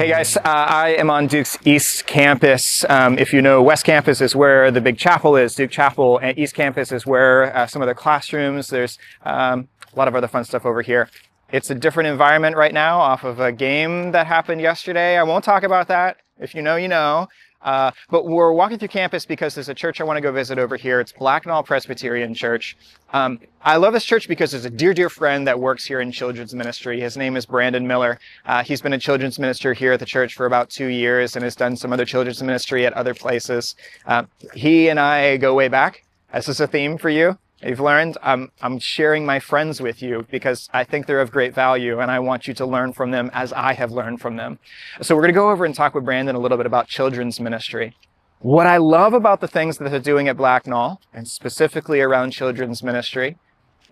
Hey guys, I am on Duke's East Campus. If you know, West Campus is where the big chapel is, Duke Chapel, and East Campus is where some of the classrooms, there's a lot of other fun stuff over here. It's a different environment right now off of a game that happened yesterday. I won't talk about that. If you know, you know. But we're walking through campus because there's a church I want to go visit over here. It's Blacknall Presbyterian Church. I love this church because there's a dear friend that works here in children's ministry. His name is Brandon Miller. He's been a children's minister here at the church for about 2 years and has done some other children's ministry at other places. He and I go way back. This is a theme for you. You've learned, I'm sharing my friends with you because I think they're of great value and I want you to learn from them as I have learned from them. So we're going to go over and talk with Brandon a little bit about children's ministry. What I love about the things that they're doing at Blacknall, and specifically around children's ministry,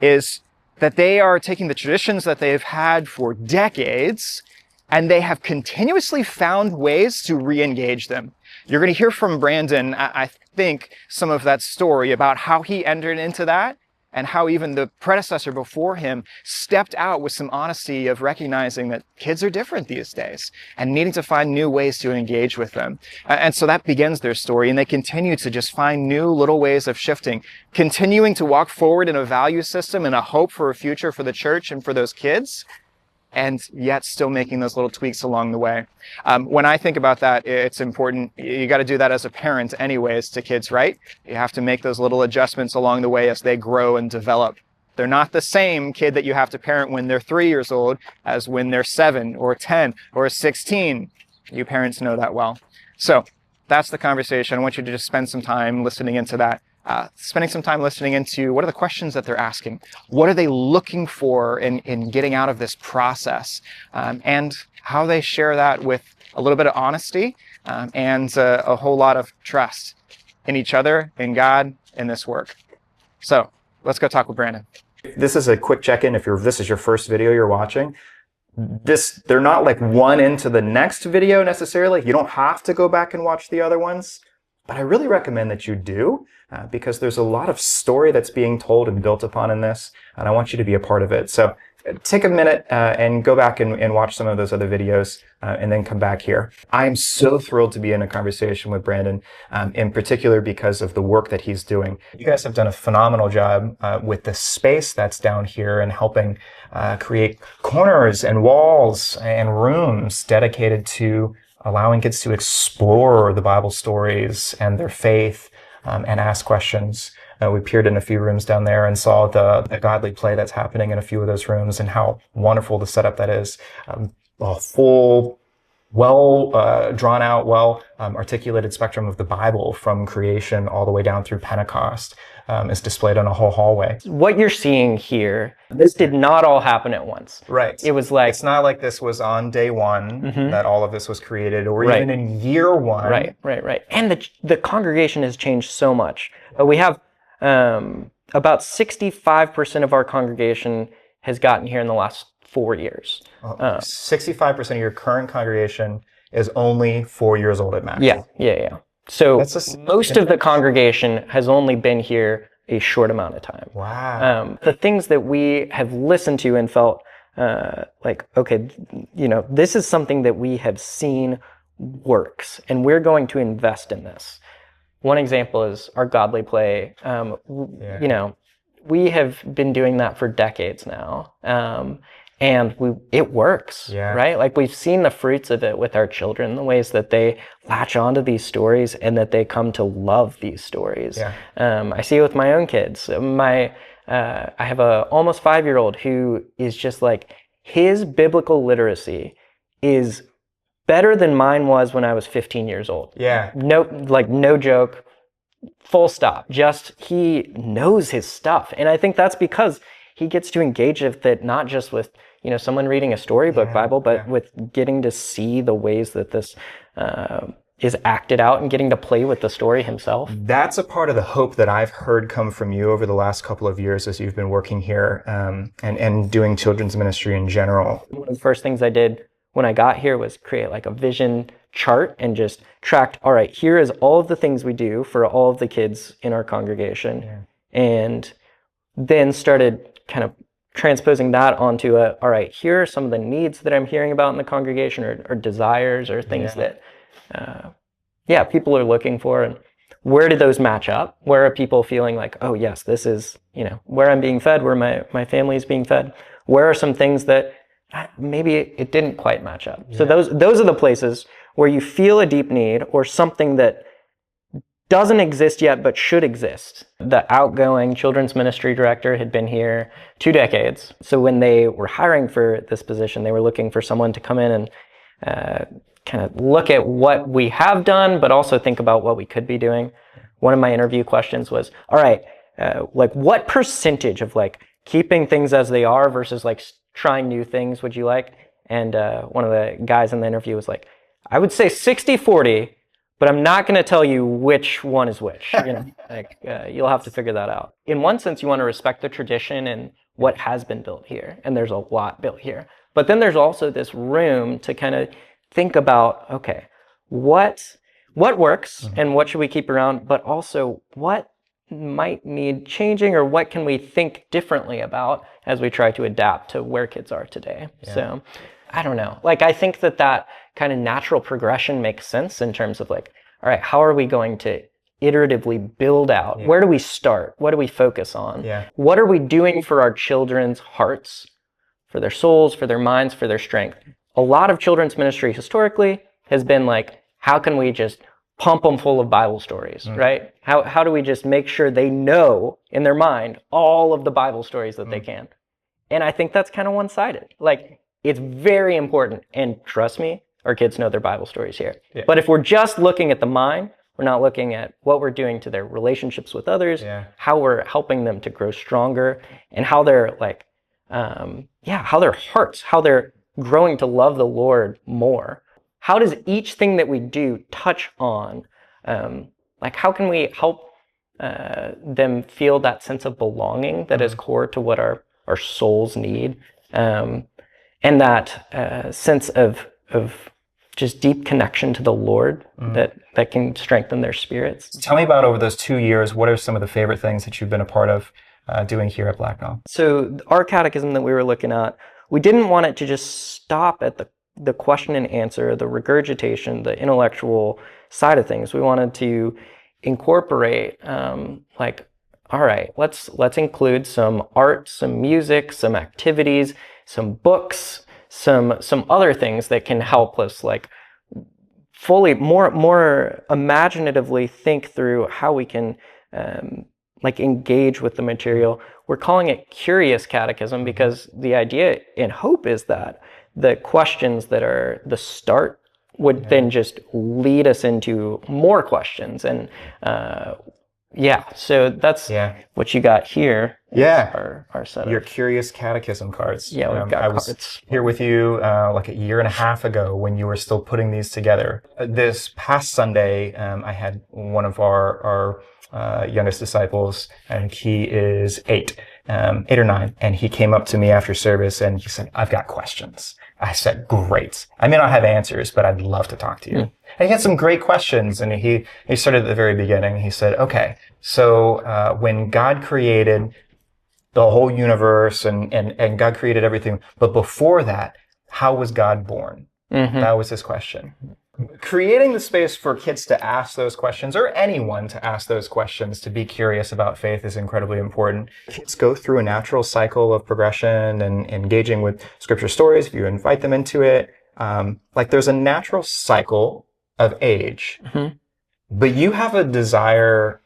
is that they are taking the traditions that they've had for decades and they have continuously found ways to re-engage them. You're going to hear from Brandon, I think, some of that story about how he entered into that and how even the predecessor before him stepped out with some honesty of recognizing that kids are different these days and needing to find new ways to engage with them. And so that begins their story, and they continue to just find new little ways of shifting, continuing to walk forward in a value system and a hope for a future for the church and for those kids, and yet still making those little tweaks along the way. When I think about that, it's important. You got to do that as a parent anyways to kids, right? You have to make those little adjustments along the way as they grow and develop. They're not the same kid that you have to parent when they're 3 years old as when they're 7 or 10 or 16. You parents know that well. So that's the conversation. I want you to just spend some time listening into that. Spending some time listening into what are the questions that they're asking, what are they looking for in getting out of this process, and how they share that with a little bit of honesty and a whole lot of trust in each other, in God, in this work. So let's go talk with Brandon. This is a quick check-in. If this is your first video you're watching, they're not like one into the next video necessarily. You don't have to go back and watch the other ones. But I really recommend that you do, because there's a lot of story that's being told and built upon in this, and I want you to be a part of it. So take a minute and go back and watch some of those other videos, and then come back here. I'm so thrilled to be in a conversation with Brandon, in particular because of the work that he's doing. You guys have done a phenomenal job with the space that's down here and helping create corners and walls and rooms dedicated to allowing kids to explore the Bible stories and their faith, and ask questions. We peered in a few rooms down there and saw the godly play that's happening in a few of those rooms and how wonderful the setup that is. A full, drawn out, articulated spectrum of the Bible from creation all the way down through Pentecost is displayed on a whole hallway. What you're seeing here, this did not all happen at once. Right. It was like... It's not like this was on day one that all of this was created, or even in year one. Right. And the congregation has changed so much. We have about 65% of our congregation has gotten here in the last 4 years. 65% of your current congregation is only 4 years old at max. Yeah. So most of the congregation has only been here a short amount of time. Wow. The things that we have listened to and felt like, okay, this is something that we have seen works, and we're going to invest in this. One example is our godly play. We have been doing that for decades now. And it works, right? Like, we've seen the fruits of it with our children, the ways that they latch onto these stories and that they come to love these stories. I see it with my own kids. I have a almost 5-year-old who is just like, his biblical literacy is better than mine was when I was 15 years old. No joke, full stop. Just, he knows his stuff. And I think that's because he gets to engage with it, not just with, someone reading a storybook Bible, but with getting to see the ways that this is acted out and getting to play with the story himself. That's a part of the hope that I've heard come from you over the last couple of years as you've been working here and doing children's ministry in general. One of the first things I did when I got here was create like a vision chart and just tracked, all right, here is all of the things we do for all of the kids in our congregation. And then started kind of transposing that onto all right, here are some of the needs that I'm hearing about in the congregation, or desires, or things that, people are looking for, and where do those match up? Where are people feeling like, oh yes, this is, where I'm being fed, where my family is being fed? Where are some things that maybe it didn't quite match up? So those are the places where you feel a deep need, or something that doesn't exist yet but should exist. The outgoing children's ministry director had been here 2 decades. So when they were hiring for this position, they were looking for someone to come in and kind of look at what we have done, but also think about what we could be doing. One of my interview questions was, all right, like what percentage of like keeping things as they are versus like trying new things would you like? And one of the guys in the interview was like, I would say 60-40, but I'm not going to tell you which one is which. You'll have to figure that out. In one sense, you want to respect the tradition and what has been built here, and there's a lot built here. But then there's also this room to kind of think about, okay, what works and what should we keep around, but also what might need changing, or what can we think differently about as we try to adapt to where kids are today. So I don't know. Like, I think that kind of natural progression makes sense in terms of like, all right, how are we going to iteratively build out? Where do we start? What do we focus on? What are we doing for our children's hearts, for their souls, for their minds, for their strength? A lot of children's ministry historically has been like, how can we just pump them full of Bible stories, right? How do we just make sure they know in their mind all of the Bible stories that they can? And I think that's kind of one-sided. Like, it's very important, and trust me, our kids know their Bible stories here. But if we're just looking at the mind, we're not looking at what we're doing to their relationships with others, how we're helping them to grow stronger, and how they're like, how their hearts, how they're growing to love the Lord more. How does each thing that we do touch on, like how can we help them feel that sense of belonging that is core to what our souls need, and that sense of just deep connection to the Lord that can strengthen their spirits. Tell me about, over those 2 years, what are some of the favorite things that you've been a part of doing here at Blacknell? So our catechism that we were looking at, we didn't want it to just stop at the question and answer, the regurgitation, the intellectual side of things. We wanted to incorporate, all right, let's include some art, some music, some activities, some books, some other things that can help us like fully, more imaginatively think through how we can like engage with the material. We're calling it curious catechism because the idea and hope is that the questions that are the start would then just lead us into more questions. And so that's what you got here. Our setup. Your curious catechism cards. Yeah, we've got cards. I was here with you like a year and a half ago when you were still putting these together. This past Sunday, I had one of our youngest disciples, and he is 8 or 9, and he came up to me after service and he said, "I've got questions." I said, "Great. I may not have answers, but I'd love to talk to you." And he had some great questions, and he started at the very beginning. He said, "Okay, so when God created the whole universe and God created everything, but before that, how was God born?" That was his question. Creating the space for kids to ask those questions, or anyone to ask those questions, to be curious about faith, is incredibly important. Kids go through a natural cycle of progression and engaging with scripture stories if you invite them into it. Like, there's a natural cycle of age, but you have a desire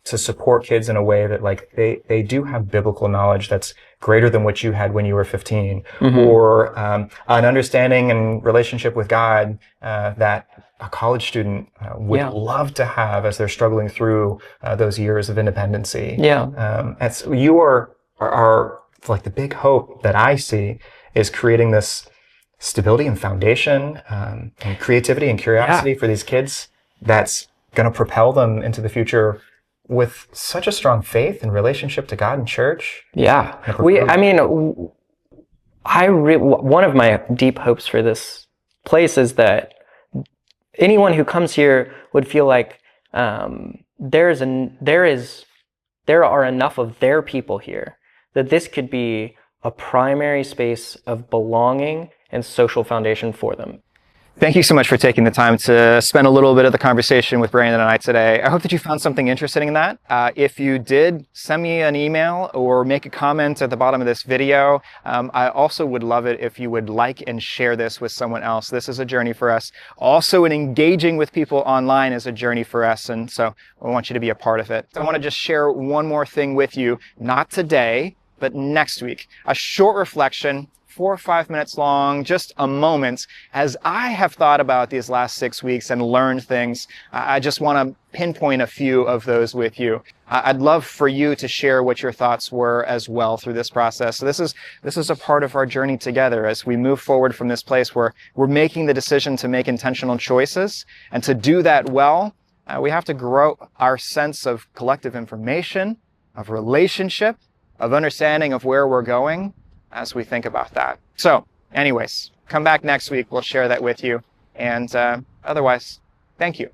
to support kids in a way that, like, they do have biblical knowledge that's greater than what you had when you were 15, or an understanding and relationship with God that a college student would love to have as they're struggling through those years of independency. You are like, the big hope that I see is creating this stability and foundation and creativity and curiosity for these kids that's going to propel them into the future with such a strong faith and relationship to God and church. One of my deep hopes for this place is that anyone who comes here would feel like there are enough of their people here that this could be a primary space of belonging and social foundation for them. Thank you so much for taking the time to spend a little bit of the conversation with Brandon and I today. I hope that you found something interesting in that. If you did, send me an email or make a comment at the bottom of this video. I also would love it if you would like and share this with someone else. This is a journey for us. Also, engaging with people online is a journey for us, and so I want you to be a part of it. I want to just share one more thing with you, not today, but next week. A short reflection, 4 or 5 minutes long, just a moment. As I have thought about these last 6 weeks and learned things, I just want to pinpoint a few of those with you. I'd love for you to share what your thoughts were as well through this process. So this is a part of our journey together as we move forward from this place where we're making the decision to make intentional choices. And to do that well, we have to grow our sense of collective information, of relationship, of understanding of where we're going, as we think about that. So anyways, come back next week. We'll share that with you. And otherwise, thank you.